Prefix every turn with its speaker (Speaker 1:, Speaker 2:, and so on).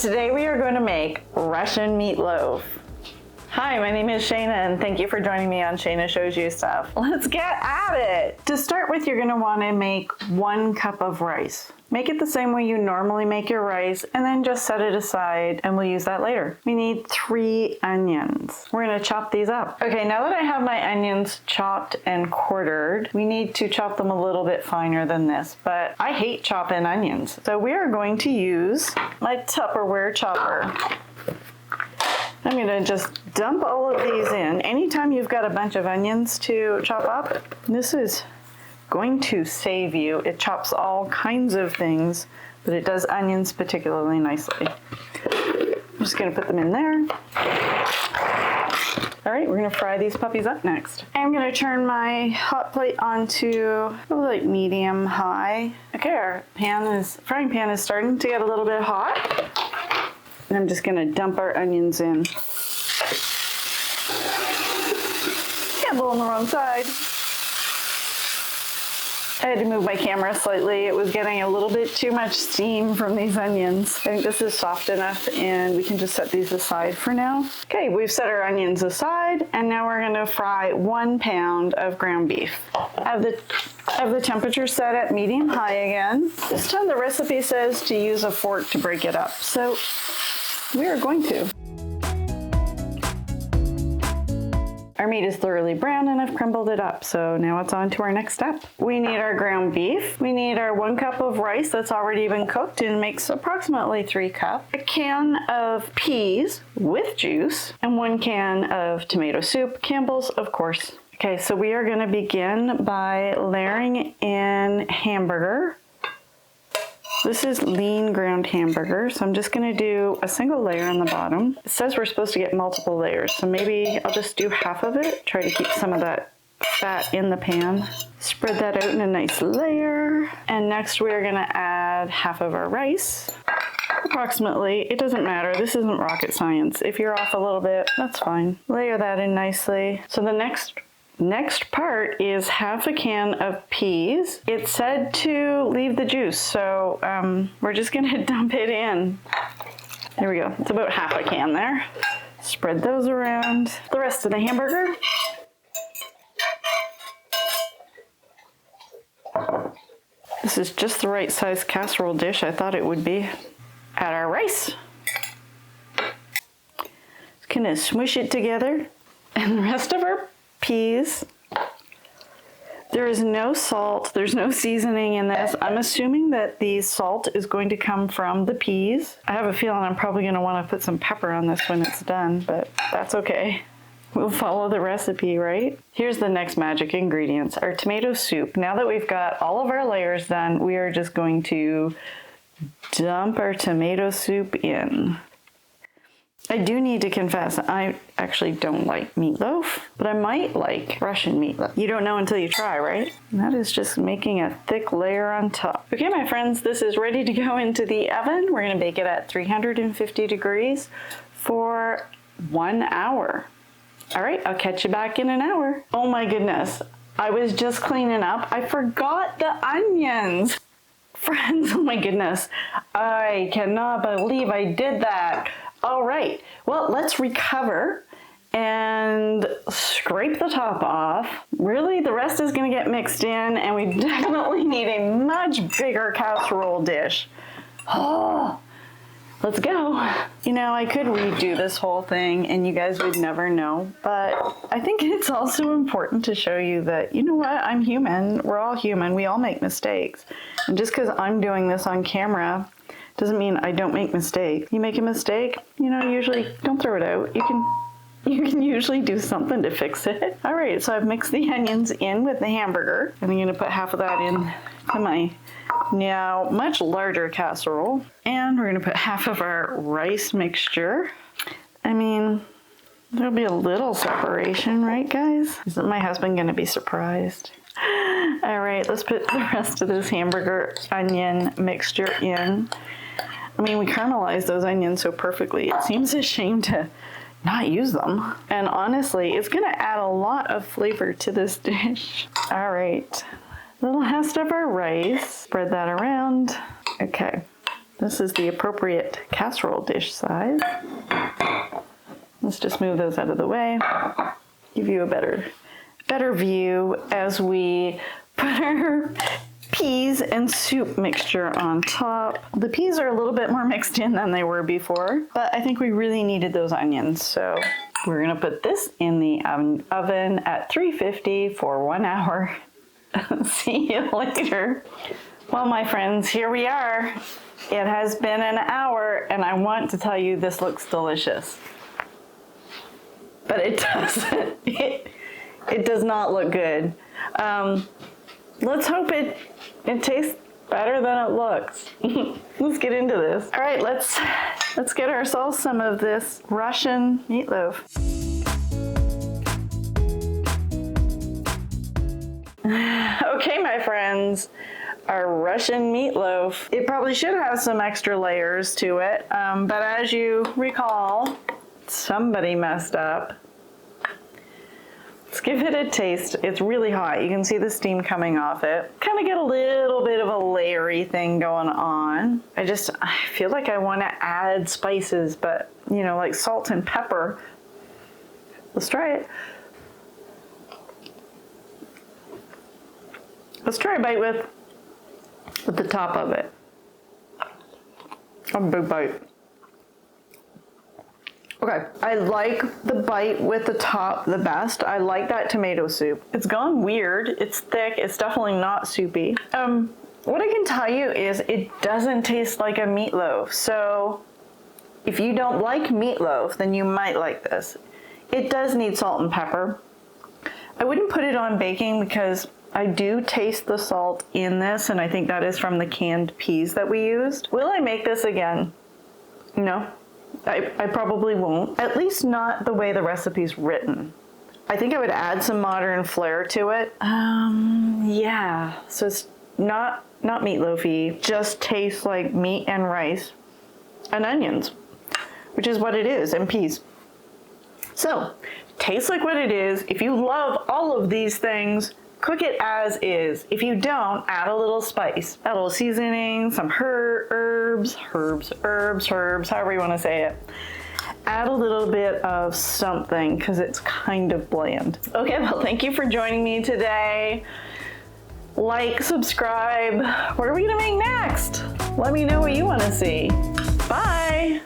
Speaker 1: Today we are going to make Russian meatloaf. Hi, my name is Shana and thank you for joining me on Shana Shows You Stuff. Let's get at it! To start with, you're going to want to make 1 cup of rice. Make it the same way you normally make your rice and then just set it aside and we'll use that later. We need 3 onions. We're going to chop these up. Okay, now that I have my onions chopped and quartered, we need to chop them a little bit finer than this, but I hate chopping onions. So we are going to use my Tupperware chopper. I'm going to just dump all of these in. Anytime you've got a bunch of onions to chop up, this is going to save you. It chops all kinds of things, but it does onions particularly nicely. I'm just going to put them in there. All right, we're going to fry these puppies up next. I'm going to turn my hot plate onto like medium high. Okay, our frying pan is starting to get a little bit hot. And I'm just going to dump our onions in. Campbell on the wrong side. I had to move my camera slightly. It was getting a little bit too much steam from these ons. I think this is soft enough and we can just set these aside for now. Okay, we've set our onions aside and now we're gonna fry 1 pound of ground beef. I have the temperature set at medium high again. This time the recipe says to use a fork to break it up, so we are going to. Our meat is thoroughly brown and I've crumbled it up, so now it's on to our next step. We need our ground beef. We need our 1 cup of rice that's already been cooked and makes approximately 3 cups. A can of peas with juice and 1 can of tomato soup, Campbell's of course. Okay, so we are gonna begin by layering in hamburger. This is lean ground hamburger, so I'm just going to do a single layer on the bottom. It says we're supposed to get multiple layers, so maybe I'll just do half of it. Try to keep some of that fat in the pan. Spread that out in a nice layer. And next we're going to add half of our rice. Approximately, it doesn't matter. This isn't rocket science. If you're off a little bit, that's fine. Layer that in nicely. So the next part is half a can of peas. It said to leave the juice, so we're just gonna dump it in. There we go, it's about half a can there. Spread those around. The rest of the hamburger. This is just the right size casserole dish I thought it would be. Add our rice. Just gonna smush it together. And the rest of our peas. There is no salt, there's no seasoning in this. I'm assuming that the salt is going to come from the peas. I have a feeling I'm probably going to want to put some pepper on this when it's done, but that's okay. We'll follow the recipe, right? Here's the next magic ingredients, our tomato soup. Now that we've got all of our layers done, we are just going to dump our tomato soup in. I do need to confess, I actually don't like meatloaf, but I might like Russian meatloaf. You don't know until you try, right? And that is just making a thick layer on top. Okay, my friends, this is ready to go into the oven. We're gonna bake it at 350 degrees for 1 hour. All right, I'll catch you back in an hour. Oh my goodness, I was just cleaning up. I forgot the onions. Friends, oh my goodness. I cannot believe I did that. All right, well, let's recover and scrape the top off. Really, the rest is gonna get mixed in and we definitely need a much bigger casserole dish. Oh, let's go. You know, I could redo this whole thing and you guys would never know, but I think it's also important to show you that, you know what, I'm human, we're all human, we all make mistakes. And just because I'm doing this on camera, doesn't mean I don't make mistakes. You make a mistake, you know, usually don't throw it out. You can usually do something to fix it. All right, so I've mixed the onions in with the hamburger. And I'm gonna put half of that in to my now much larger casserole. And we're gonna put half of our rice mixture. I mean, there'll be a little separation, right guys? Isn't my husband gonna be surprised? All right, let's put the rest of this hamburger onion mixture in. I mean, we caramelized those onions so perfectly. It seems a shame to not use them. And honestly, it's gonna add a lot of flavor to this dish. All right, the last of our rice. Spread that around. Okay, This is the appropriate casserole dish size. Let's just move those out of the way. Give you a better view as we put our peas and soup mixture on top. The peas are a little bit more mixed in than they were before, but I think we really needed those onions. So we're gonna put this in the oven at 350 for 1 hour. See you later. Well, my friends, here we are. It has been an hour, and I want to tell you this looks delicious. But it doesn't. It does not look good. Let's hope it tastes better than it looks. Let's get into this. All right, let's get ourselves some of this Russian meatloaf. Okay, my friends, our Russian meatloaf. It probably should have some extra layers to it, but as you recall, somebody messed up. Let's give it a taste. It's really hot. You can see the steam coming off it. Kind of get a little bit of a layery thing going on. I feel like I want to add spices, but you know, like salt and pepper. Let's try it. Let's try a bite with the top of it. A big bite. Okay, I like the bite with the top the best. I like that tomato soup. It's gone weird. It's thick. It's definitely not soupy. What I can tell you is it doesn't taste like a meatloaf. So if you don't like meatloaf, then you might like this. It does need salt and pepper. I wouldn't put it on baking because I do taste the salt in this, and I think that is from the canned peas that we used. Will I make this again? No. I probably won't, at least not the way the recipe's written. I think I would add some modern flair to it. Yeah, so it's not meatloafy, just tastes like meat and rice and onions, which is what it is, and peas. So, tastes like what it is. If you love all of these things, cook it as is. If you don't, add a little spice, add a little seasoning, some herbs, however you want to say it. Add a little bit of something because it's kind of bland. Okay, well, thank you for joining me today. Like, subscribe. What are we gonna make next? Let me know what you want to see. Bye.